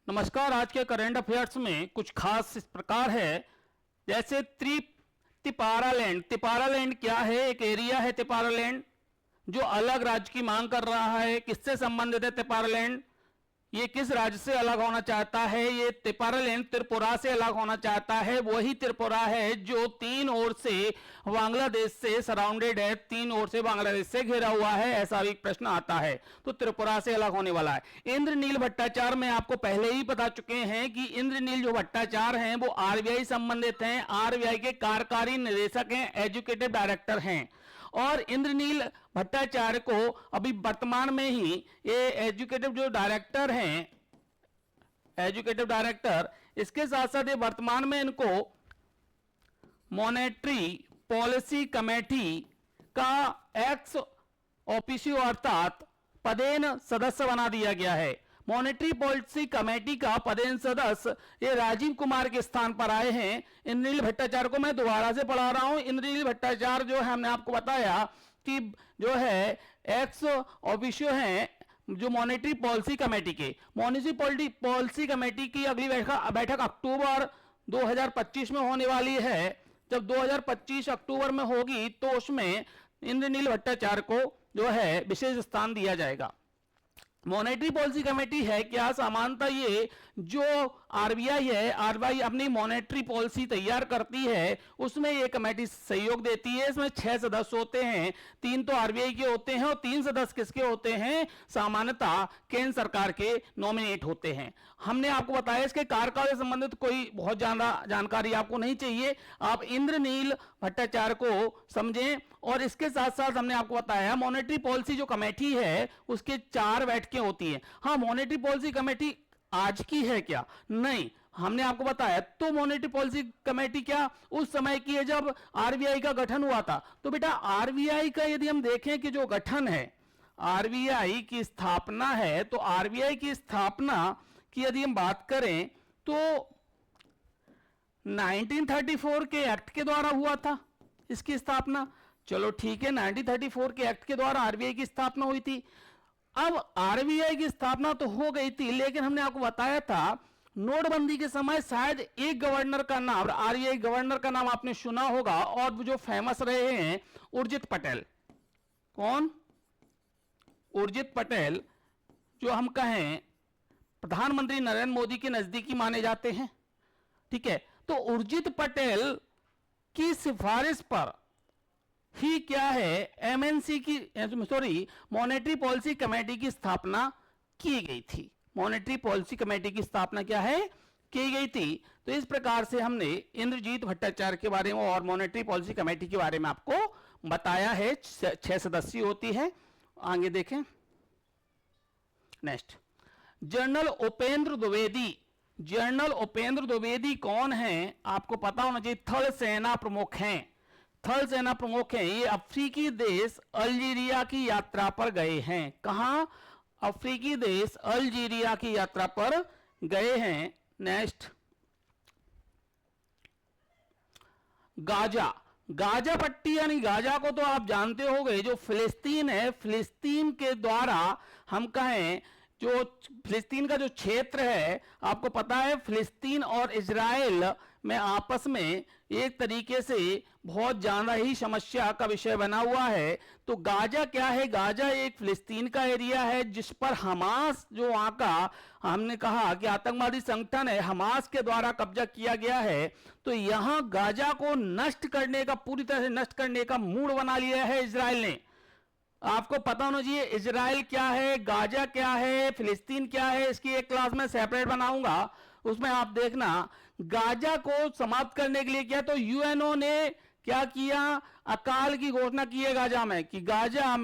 नमस्कार। आज के करंट अफेयर्स में कुछ खास इस प्रकार है, जैसे तिपारालैंड। तिपारालैंड क्या है? एक एरिया है तिपारालैंड जो अलग राज्य की मांग कर रहा है। किससे संबंधित है तिपारालैंड? ये किस राज्य से अलग होना चाहता है? ये तिपारालैंड त्रिपुरा से अलग होना चाहता है। वही त्रिपुरा है जो तीन ओर से बांग्लादेश से सराउंडेड है, तीन ओर से बांग्लादेश से घिरा हुआ है। ऐसा भी प्रश्न आता है, तो त्रिपुरा से अलग होने वाला है। इंद्रनील भट्टाचार्य में आपको पहले ही बता चुके हैं कि इंद्रनील जो भट्टाचार्य हैं वो आरबीआई संबंधित हैं, आरबीआई के कार्यकारी निदेशक हैं, एजुकेटिव डायरेक्टर हैं। और इंद्रनील भट्टाचार्य को अभी वर्तमान में ही ये एजुकेटिव जो डायरेक्टर हैं, एजुकेटिव डायरेक्टर, इसके साथ साथ ये वर्तमान में इनको मॉनेटरी पॉलिसी कमेटी का एक्स ऑफिशियो अर्थात पदेन सदस्य बना दिया गया है। मॉनेटरी पॉलिसी कमेटी का पदेन सदस्य ये राजीव कुमार के स्थान पर आए हैं। इंद्रनील भट्टाचार्य को मैं दोबारा से पढ़ा रहा हूं। इंद्रनील भट्टाचार्य जो है, हमने आपको बताया कि जो है एक्स ऑफिशियो हैं जो मॉनेटरी पॉलिसी कमेटी के। मॉनेटरी पॉलिसी कमेटी की अगली बैठक अक्टूबर 2025 में होने वाली है। जब 2025 अक्टूबर में होगी तो उसमें इंद्रनील भट्टाचार्य को जो है विशेष स्थान दिया जाएगा। मॉनेटरी पॉलिसी कमेटी है क्या? सामान्यतः ये जो आरबीआई है, आरबीआई अपनी मॉनेटरी पॉलिसी तैयार करती है, उसमें ये कमेटी सहयोग देती है। इसमें 6 सदस्य होते हैं, 3 तो आरबीआई के होते हैं और 3 सदस्य किसके होते हैं? सामान्यतः केंद्र सरकार के नॉमिनेट होते हैं। हमने आपको बताया इसके कार्यकाल से संबंधित कोई बहुत ज्यादा जानकारी आपको नहीं चाहिए, आप इंद्रनील भट्टाचार्य को समझें। और इसके साथ साथ हमने आपको बताया मॉनेटरी पॉलिसी जो कमेटी है उसके 4 बैठकें होती हैं। हाँ, मॉनेटरी पॉलिसी कमेटी आज की है क्या? नहीं, हमने आपको बताया तो मॉनेटरी पॉलिसी कमेटी क्या उस समय की है जब आरबीआई का गठन हुआ था। तो बेटा आरबीआई का यदि हम देखें कि जो गठन है, आरबीआई की स्थापना है, तो आरबीआई की स्थापना की यदि हम बात करें तो 1934 के एक्ट के द्वारा हुआ था इसकी स्थापना। चलो ठीक है, 1934 के एक्ट के द्वारा आरबीआई की स्थापना हुई थी। अब आरबीआई की स्थापना तो हो गई थी, लेकिन हमने आपको बताया था नोटबंदी के समय शायद एक गवर्नर का नाम, आरबीआई गवर्नर का नाम आपने सुना होगा और जो फेमस रहे हैं उर्जित पटेल। कौन? उर्जित पटेल, जो हम कहें प्रधानमंत्री नरेंद्र मोदी के नजदीकी माने जाते हैं। ठीक है, तो उर्जित पटेल की सिफारिश पर ही क्या है एमएनसी की मॉनेटरी पॉलिसी कमेटी की स्थापना की गई थी। मॉनेटरी पॉलिसी कमेटी की स्थापना क्या है? की गई थी। तो इस प्रकार से हमने इंद्रजीत भट्टाचार्य के बारे में और मॉनेटरी पॉलिसी कमेटी के बारे में आपको बताया है। 6 सदस्य होती है। आगे देखें, next, general Upendra Dwivedi. General Upendra Dwivedi कौन है? आपको पता होना चाहिए, थल सेना प्रमुख हैं। थल सेना प्रमुख हैं। ये अफ्रीकी देश अल्जीरिया की यात्रा पर गए हैं। कहां? अफ्रीकी देश अल्जीरिया की यात्रा पर गए हैं। Next, Gaza. गाजा पट्टी यानी गाजा को तो आप जानते हो गए, जो फिलिस्तीन है, फिलिस्तीन के द्वारा हम कहें जो फिलिस्तीन का जो क्षेत्र है, आपको पता है फिलिस्तीन और इजराइल में आपस में एक तरीके से बहुत ज्यादा ही समस्या का विषय बना हुआ है। तो गाजा क्या है? गाजा एक फिलिस्तीन का एरिया है जिस पर हमास, जो वहां का हमने कहा कि आतंकवादी संगठन है, हमास के द्वारा कब्जा किया गया है। तो यहां गाजा को नष्ट करने का, पूरी तरह से नष्ट करने का मूड बना लिया है इजराइल ने। आपको पता होना चाहिए इजराइल क्या है, गाजा क्या है, फिलिस्तीन क्या है। इसकी एक क्लास में सेपरेट बनाऊंगा, उसमें आप देखना। गाजा को समाप्त करने के लिए क्या, तो यूएनओ ने क्या किया? अकाल की घोषणा की है गाजा में, कि गाजा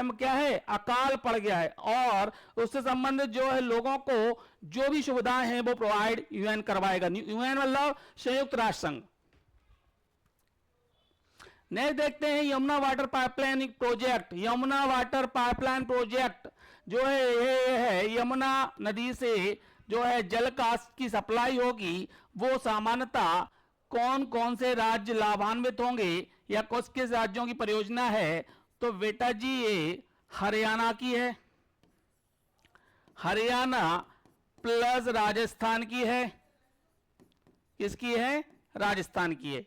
में क्या है? अकाल पड़ गया है और उससे संबंधित जो है लोगों को जो भी सुविधाएं हैं वो प्रोवाइड यूएन करवाएगा। यूएन मतलब संयुक्त राष्ट्र संघ। नेक्स्ट देखते हैं Yamuna water pipeline project. Yamuna water pipeline project जो है ये है यमुना नदी से जो है जल की सप्लाई होगी, वो सामान्यतः कौन कौन से राज्य लाभान्वित होंगे या किस किस राज्यों की परियोजना है? तो बेटा जी ये हरियाणा की है। हरियाणा प्लस राजस्थान की है, किसकी है, राजस्थान की है।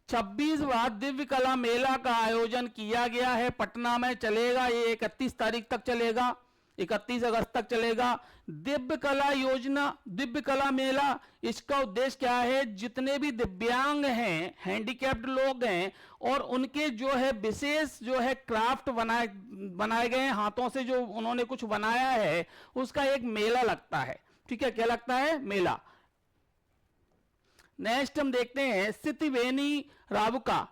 26वां दिव्य कला मेला का आयोजन किया गया है पटना में, चलेगा ये 31 तारीख तक चलेगा, 31 अगस्त तक चलेगा। दिव्य कला योजना, दिव्य कला मेला, इसका उद्देश्य क्या है, जितने भी दिव्यांग हैं, हैंडीकैप्ड लोग हैं और उनके जो है विशेष जो है क्राफ्ट बनाए गए हैं, हाथों से जो उन्होंने कुछ बनाया है, उसका एक मेला लगता है। ठीक है, क्या लगता है, मेला। नेक्स्ट हम देखते हैं सितिवेनी रावका।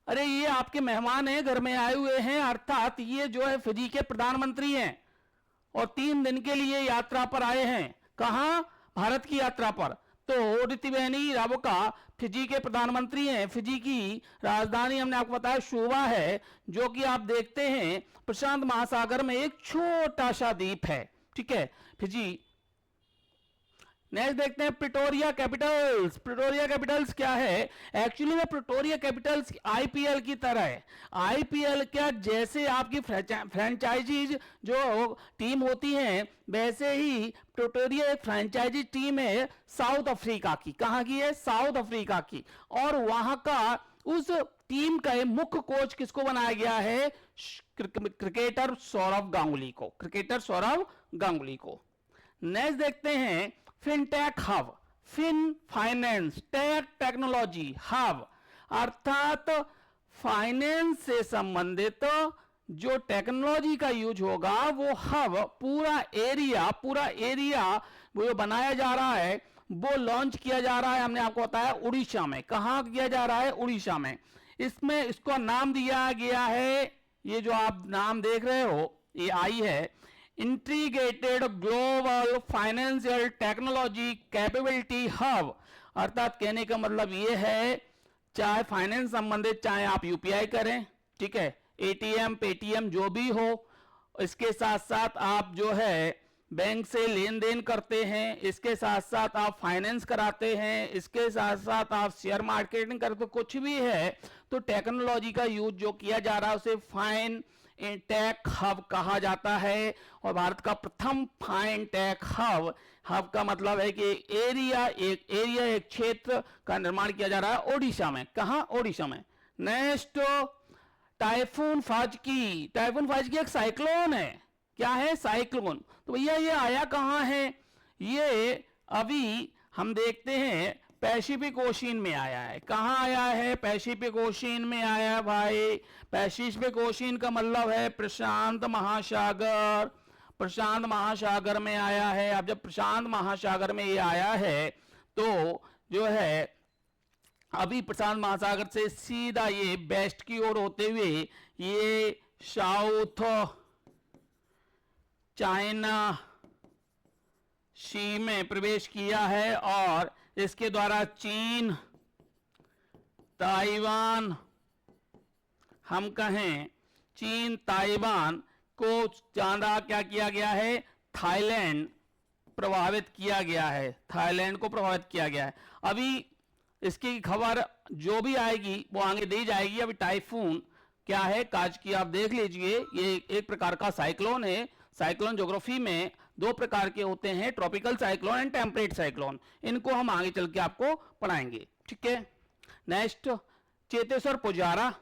अरे ये आपके मेहमान हैं, घर में आए हुए हैं, अर्थात ये जो है फिजी के प्रधानमंत्री हैं और 3 दिन के लिए यात्रा पर आए हैं। कहां, भारत की यात्रा पर। तो रितिवेनी रावका फिजी के प्रधानमंत्री हैं। फिजी की राजधानी हमने आपको बताया शोवा है, जो कि आप देखते हैं प्रशांत महासागर में एक छोटा सा द्वीप है। ठीक है, फिजी। नेक्स्ट देखते हैं प्रिटोरिया कैपिटल्स। प्रिटोरिया कैपिटल्स क्या है, एक्चुअली में प्रिटोरिया कैपिटल्स आईपीएल की तरह है। आईपीएल क्या, जैसे आपकी फ्रेंचाइजीज जो टीम होती हैं, वैसे ही प्रिटोरिया एक फ्रेंचाइजी टीम है साउथ अफ्रीका की। कहां की है, साउथ अफ्रीका की। और वहां का उस टीम का मुख्य कोच किसको बनाया गया है, क्रिकेटर सौरव गांगुली को, क्रिकेटर सौरव गांगुली को। नेक्स्ट देखते हैं fintech hub. Fin finance, tech technology, hub अर्थात फाइनेंस से संबंधित जो टेक्नोलॉजी का यूज होगा वो हब, पूरा एरिया वो बनाया जा रहा है, वो लॉन्च किया जा रहा है। हमने आपको बताया उड़ीसा में। कहां किया जा रहा है, उड़ीसा में। इसमें इसको नाम दिया गया है, ये जो आप नाम देख रहे हो ये आई है, integrated global financial technology capability hub. अर्थात कहने का मतलब ये है, चाहे फाइनेंस संबंधित, चाहे आप यूपीआई करें, ठीक है, एटीएम पेटीएम जो भी हो, इसके साथ साथ आप जो है बैंक से लेन देन करते हैं, इसके साथ साथ आप फाइनेंस कराते हैं, इसके साथ साथ आप शेयर मार्केटिंग करते, कुछ भी है तो टेक्नोलॉजी का यूज जो किया जा रहा है उसे फाइन टेक हब कहा जाता है। और भारत का प्रथम फाइन टेक हब का मतलब है कि एक क्षेत्र का निर्माण किया जा रहा है ओडिशा में। कहां, ओडिशा में। नेक्स्ट टाइफून फाजकी। टाइफून फाजकी एक साइक्लोन है। क्या है, साइक्लोन। तो भैया ये आया कहां है, ये अभी हम देखते हैं पैसिफिक ओशियन में आया है। कहां आया है, पैसिफिक ओशियन में आया है भाई। पैसिफिक ओशियन का मतलब है प्रशांत महासागर। प्रशांत महासागर में आया है। अब जब प्रशांत महासागर में ये आया है तो जो है अभी प्रशांत महासागर से सीधा ये वेस्ट की ओर होते हुए ये साउथ चाइना सी में प्रवेश किया है और इसके द्वारा चीन, ताइवान, हम कहें चीन ताइवान को ज्यादा क्या किया गया है, थाईलैंड प्रभावित किया गया है। थाईलैंड को प्रभावित किया गया है। अभी इसकी खबर जो भी आएगी वो आगे दी जाएगी। अभी टाइफून क्या है, काज की आप देख लीजिए, ये एक प्रकार का साइक्लोन है। साइक्लोन ज्योग्राफी में 2 प्रकार के होते हैं, tropical cyclone and temperate cyclone. इनको हम आगे चल के आपको पढ़ाएंगे। ठीक है। नेक्स्ट चेतेश्वर पुजारा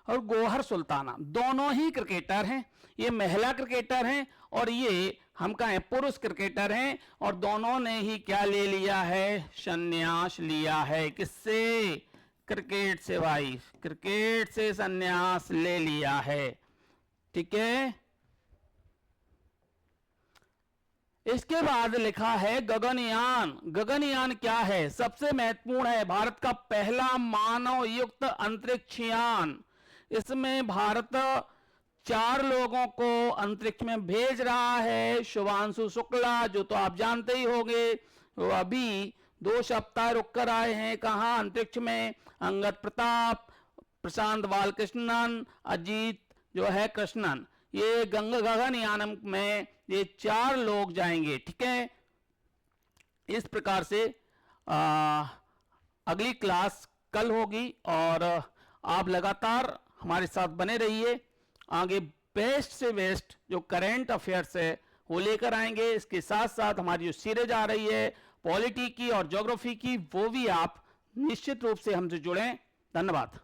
और गौहर सुल्ताना, दोनों ही क्रिकेटर हैं। ये महिला क्रिकेटर हैं और ये हम कहें पुरुष क्रिकेटर हैं। और दोनों ने ही क्या ले लिया है, संन्यास लिया है। किससे, क्रिकेट से भाई, क्रिकेट से संन्यास ले लिया है। ठीक है। इसके बाद लिखा है गगनयान। गगनयान क्या है, सबसे महत्वपूर्ण है, भारत का पहला मानव युक्त अंतरिक्ष यान। इसमें भारत 4 लोगों को अंतरिक्ष में भेज रहा है। शुभांशु शुक्ला जो तो आप जानते ही होंगे, वो अभी 2 सप्ताह रुक कर आए हैं। कहां, अंतरिक्ष में। अंगद प्रताप, प्रशांत बालकृष्णन, अजीत जो है कृष्णन, ये गगनयान में ये 4 लोग जाएंगे। ठीक है। इस प्रकार से अगली क्लास कल होगी और आप लगातार हमारे साथ बने रहिए। आगे बेस्ट से बेस्ट जो करंट अफेयर्स है वो लेकर आएंगे। इसके साथ साथ हमारी जो सीरीज आ रही है पॉलिटी की और ज्योग्राफी की, वो भी आप निश्चित रूप से हमसे जुड़ें। धन्यवाद।